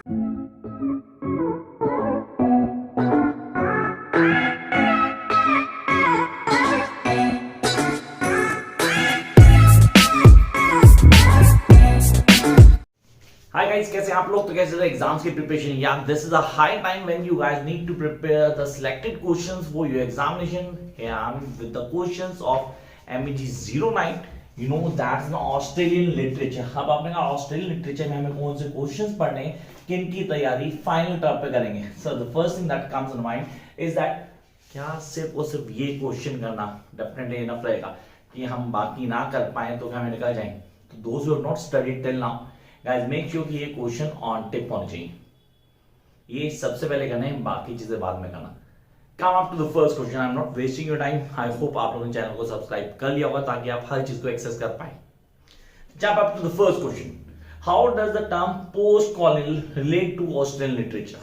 Hi guys, कैसे आप लोग? तो कैसे एग्जाम्स की प्रिपरेशन? या this is a high time when you guys need to prepare the selected questions for your examination and with the questions of MEG 09. You know that's the Australian literature. अब आपने कहा Australian literature में हमें कौन से questions पढ़ने, किन की तैयारी फाइनल टर्म पे करेंगे. So the first thing that comes in mind is that क्या सिर्फ और सिर्फ ये क्वेश्चन करना डेफिनेटली इनफ रहेगा कि हम बाकी ना कर पाए तो क्या हमें निकल जाएंगे. तो those who have not studied till now, guys make sure कि ये क्वेश्चन ऑन टिप होने चाहिए. ये सबसे पहले करना है, बाकी चीजें बाद में करना. Come up to the first question. I am not wasting your time. I hope आप लोगों ने चैनल को सब्सक्राइब कर लिया होगा ताकि आप हर चीज को एक्सेस कर पाए. Jump up to the first question. How does the term post colonial relate to Australian literature?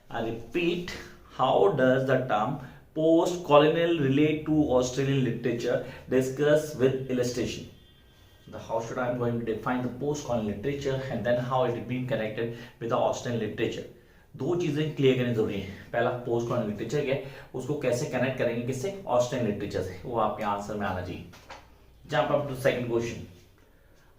I repeat, how does the term post colonial relate to Australian literature? Discuss with illustration. How should I am going to define the post-colonial literature and then how it is being connected with the Australian literature. दो चीजें clear करनी जरूरी है. पहला post colonial literature क्या है, उसको कैसे कनेक्ट करेंगे किससे? ऑस्ट्रेलियन लिटरेचर से. वो आपके आंसर में आना चाहिए. Jump up to second question.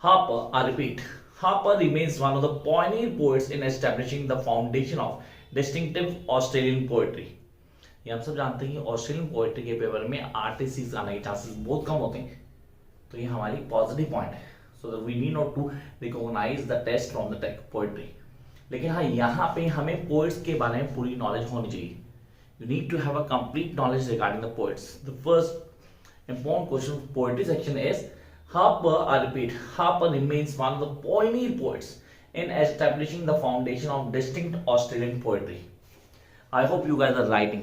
Harper, I repeat, Harper remains one of the pioneer poets in establishing the foundation of distinctive Australian poetry. ये हम सब जानते हैं कि ऑस्ट्रेलियन पोएट्री के पेपर में आर्टिस्ट आने के चांसेस बहुत कम होते हैं, तो ये हमारी पॉजिटिव पॉइंट है. So we need not to recognise the test from the poetry. लेकिन हाँ, यहाँ पे हमें पोएट्स के बारे में पूरी नॉलेज होनी चाहिए. You need to have a complete knowledge regarding the poets. The first important question poetry section is Harper, I repeat, Harper remains one of the pioneer poets in establishing the foundation of distinct Australian poetry. I hope you guys are writing.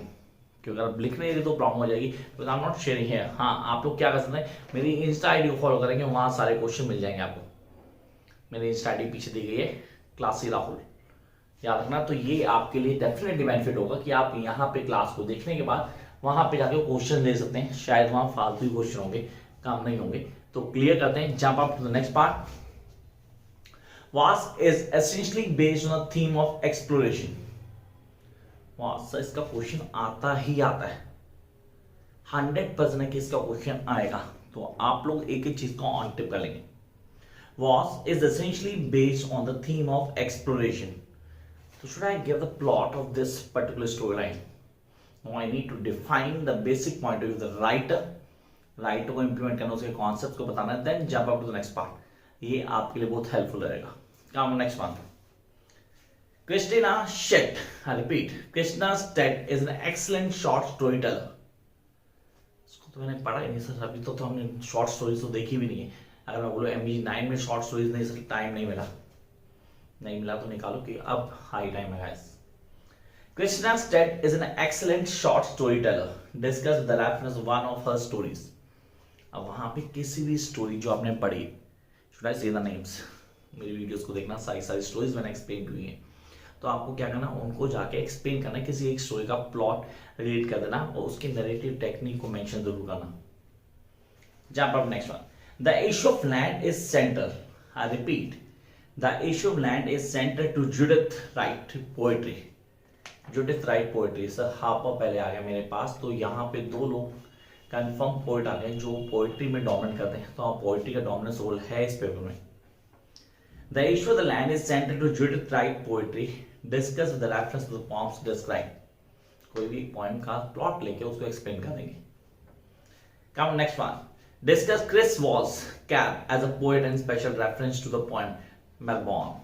क्योंकि अगर आप लिख नहीं रहे तो problem हो जाएगी. Because I am not sharing here. हाँ, आप लोग क्या कर सकते हैं, मेरी इंस्टा आईडी को फॉलो करेंगे, वहाँ सारे क्वेश्चन मिल जाएंगे आपको. मेरी इंस्टा आईडी पीछे दी गई है, क्लासी राहुल. याद रखना. तो ये आपके लिए डेफिनेटली बेनिफिट होगा कि आप यहाँ पे क्लास को देखने के बाद वहाँ पे जाके क्वेश्चन ले सकते हैं. शायद वहाँ फालतू क्वेश्चन होंगे, काम नहीं होंगे. तो क्लियर करते हैं. Jump up to the next part. Was is essentially based on the theme of exploration. Was, इसका क्वेश्चन आता ही आता है. 100% है कि इसका क्वेश्चन आएगा. तो आप लोग एक एक चीज को ऑन टिप कर लेंगे. Was is essentially based on the theme of exploration. तो should I give the plot of this particular story line? No, I need to define the basic point of the writer को implement करना, उसके concept को बताना है. Then jump up to the next part. ये आपके लिए बहुत हेल्पफुल रहेगा. काम next part. Christina Shedd, I repeat, Christina Shedd is an excellent short storyteller. इसको तो मैंने पढ़ा ही नहीं सर. अभी तो हमने शॉर्ट स्टोरीज तो देखी भी नहीं है. अगर मैं बोलूँ MEG 9 में शॉर्ट स्टोरीज नहीं, सर टाइम नहीं मिला तो निकालो कि अब हाई टाइम है guys. Christina Shedd is an excellent short storyteller. Discuss the reference one of her stories. अब वहां पे किसी भी स्टोरी जो आपने पढ़ी, should I say the names? मेरी वीडियोस को देखना, सारी स्टोरीज मैंने एक्सप्लेन की है. तो आपको क्या करना, उनको जाके एक्सप्लेन करना, किसी एक स्टोरी का प्लॉट रिलेट कर देना और उसकी नरेटिव टेक्निक को मेंशन जरूर करना. Jump up next one. The issue of land is centre. I repeat, the issue of land is centre to Judith Wright poetry. Judith Wright poetry. Sir Harper पहले आ गया मेरे पास, तो यहाँ पे दो लोग कंफर्म पोएट आ गए जो पोएट्री में डोमिनेट करते हैं. तो पोएट्री का डोमिनेंस रोल है इस पेपर में. The issue of the land is centre to Judith Wright poetry. Discuss with the reference to the poems describe. कोई भी पोएम का प्लॉट लेके उसको एक्सप्लेन करेंगे. Come next one. Discuss Chris Wallace Crabbe as a poet and special reference to the poem Melbourne.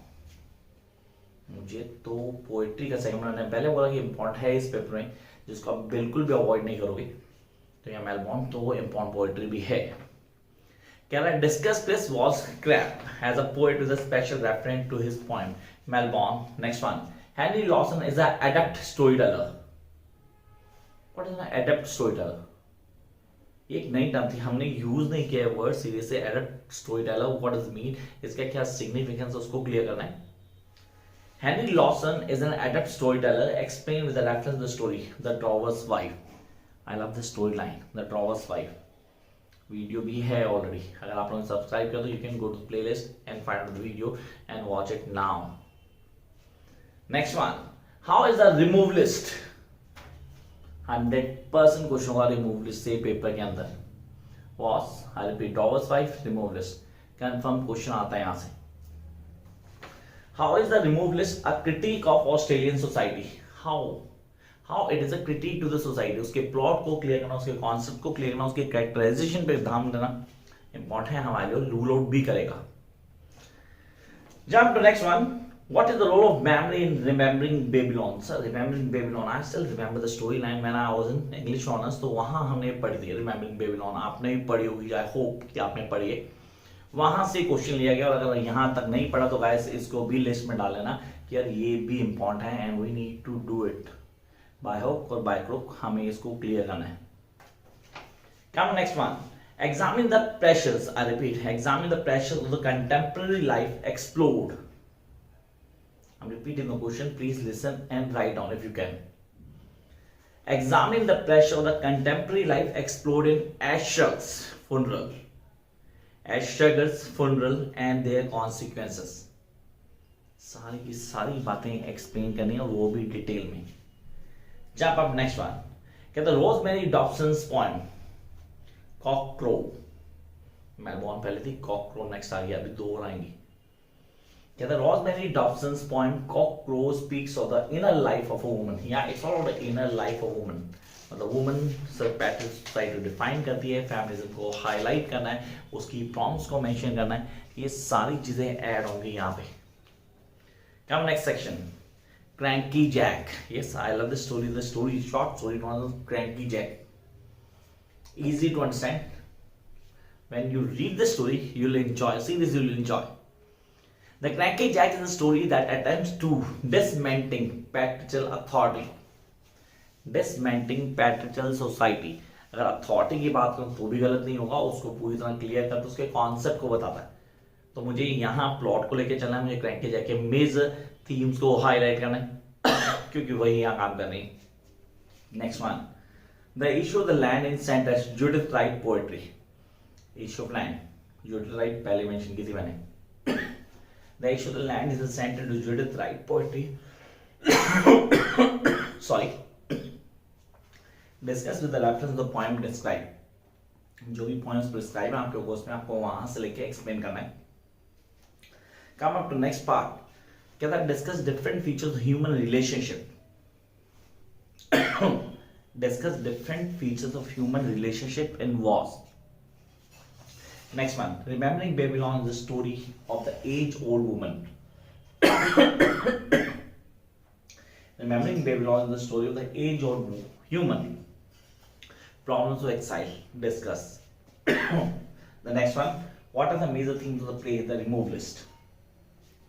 मुझे तो poetry का segment मैंने पहले बोला कि इंपॉर्टेंट है इस पेपर में, जिसको आप बिल्कुल भी अवॉइड नहीं करोगे. तो यहाँ मेलबॉर्न तो इंपॉर्टेंट पोएट्री भी है. कह रहा है discuss Chris Wallace Crabbe as a poet with a special reference to his poem Melbourne. Next one. Henry Lawson is a adept story teller. What is an adept story teller? एक नई term थी, हमने use नहीं किया word series से. Adept story teller, what does mean, इसका क्या significance, उसको क्लियर करना है. Henry Lawson is an adept storyteller. Explain with a reference to the story, The Drover's Wife. I love the storyline, The Drover's Wife. Video भी है already. अगर आप लोगों ने सब्सक्राइब किया तो you can go to playlist and find the video and watch it now. Next one, how is the remove list? 100% question होगा remove list से पेपर के अंदर. Was I repeat hours 5 remove list confirm question आता है यहां से. How is the remove list a critic of Australian society? How it is a critic to the society. उसके plot को क्लियर करना, उसके कॉन्सेप्ट को क्लियर करना, उसके कैरेक्टराइजेशन पे ध्यान देना इंपॉर्टेंट है हमारे लिए, रूल आउट भी करेगा. Jump to next one. What is the role of memory in remembering Babylon? Sir, remembering Babylon, I still remember the storyline when I was in English honors. तो वहाँ हमने पढ़ी थी remembering Babylon. आपने भी पढ़ी होगी, I hope कि आपने पढ़ी है. वहाँ से क्वेश्चन लिया गया, और अगर यहाँ तक नहीं पढ़ा तो गाइस इसको भी लिस्ट में डाल लेना कि यार ये भी इम्पोर्टेंट है and we need to do it by hook और बाय क्रुक. हमें इसको क्लियर करना है. Come next one. Examine the pressures. I repeat, examine the pressures of the contemporary life explode. I'm repeating the question. Please listen and write down if you can. Examine the pressure of the contemporary life explode in Asher's funeral. Asher's funeral and their consequences. सारी की सारी बातें explain करनी है और वो भी detail में. Jump up next one. कहते हैं रोजमेरी डॉब्सन्स पोएम कॉकक्रो. मेलबोर्न पहले थी, कॉकक्रो नेक्स्ट आ गया, अभी दो और आएंगी. कहता है Rosemary Dobson's poem cockcrow speaks of the inner life of a woman. या it's all about the inner life of woman. मतलब वुमन सर पैटर्न सोसाइटी डिफाइन करती है, फेमिनिज्म को हाईलाइट करना है, उसकी प्रॉम्प्ट्स को मेंशन करना है. ये सारी चीजें ऐड होंगी यहाँ पे. Come next section. Cranky Jack. Yes, I love the story short story Cranky Jack. Easy to understand. When you read the story, you'll enjoy. See this, you'll enjoy. The Cranky Jack is a story that attempts to dismantling patriarchal authority. Dismantling patriarchal society. अगर authority की बात करूं तो भी गलत नहीं होगा, उसको पूरी तरह क्लियर करते उसके कॉन्सेप्ट को बताता है. तो मुझे यहाँ प्लॉट को लेकर चलना है, मुझे क्रैंकी जैक के मेजर थीम्स को हाईलाइट करना है क्योंकि वही यहाँ काम कर रही है. Next one. The issue of the land in center Judith Wright poetry. Issue of land. Judith Wright पहले mention की थी मैंने. The issue of the land is the center to Judith Wright poetry. Sorry. Discuss with the reference of the poem described. जो भी poems prescribe है आपके course में, आपको वहां से लेके explain करना है. Come up to next part. कहता है discuss different features of human relationship. Discuss different features of human relationship in wars. Next one. Remembering Babylon is the story of the age-old woman. Remembering Babylon is the story of the age-old human. Problems of exile. Discuss. The next one. What are the major themes of the play? The remove list.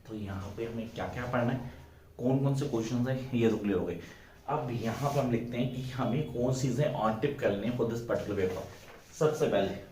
तो यहाँ पे हमें क्या क्या पढ़ना है, कौन कौन से क्वेश्चन है, ये तो क्लियर हो गए. अब यहाँ पर हम लिखते हैं कि हमें कौन सी चीजें ऑन टिप करनी है फॉर दिस पर्टिकुलर पेपर. सबसे पहले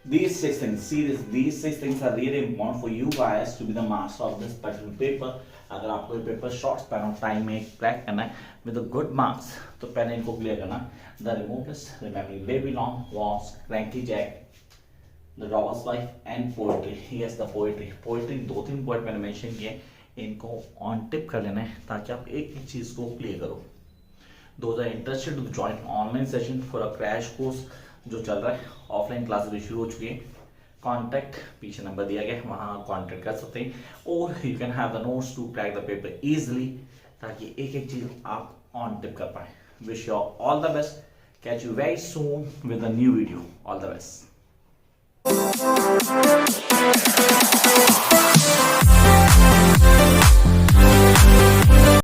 these six things, see this, these six things are really important for you guys to be the master of this particular paper. अगर आपको ये paper short span of time में crack करना है with good marks तो पहले इनको clear करना. The remove list, remembering Babylon, wars, Cranky Jack, the robber's wife and poetry. Yes the poetry 2-3 point मैंने मेंशन किए, इनको ऑन टिप कर लेना है ताकि आप एक एक चीज को क्लियर करो। Those are interested to join online session for a crash course जो चल रहा है, ऑफलाइन क्लासेस भी शुरू हो चुकी है। कॉन्टैक्ट पीछे नंबर दिया गया है, वहाँ कॉन्टैक्ट कर सकते हैं, और you can have the notes to crack the paper easily, ताकि एक एक चीज आप ऑन टिप कर पाए। Wish you all the best, catch you very soon with a new video. All the best.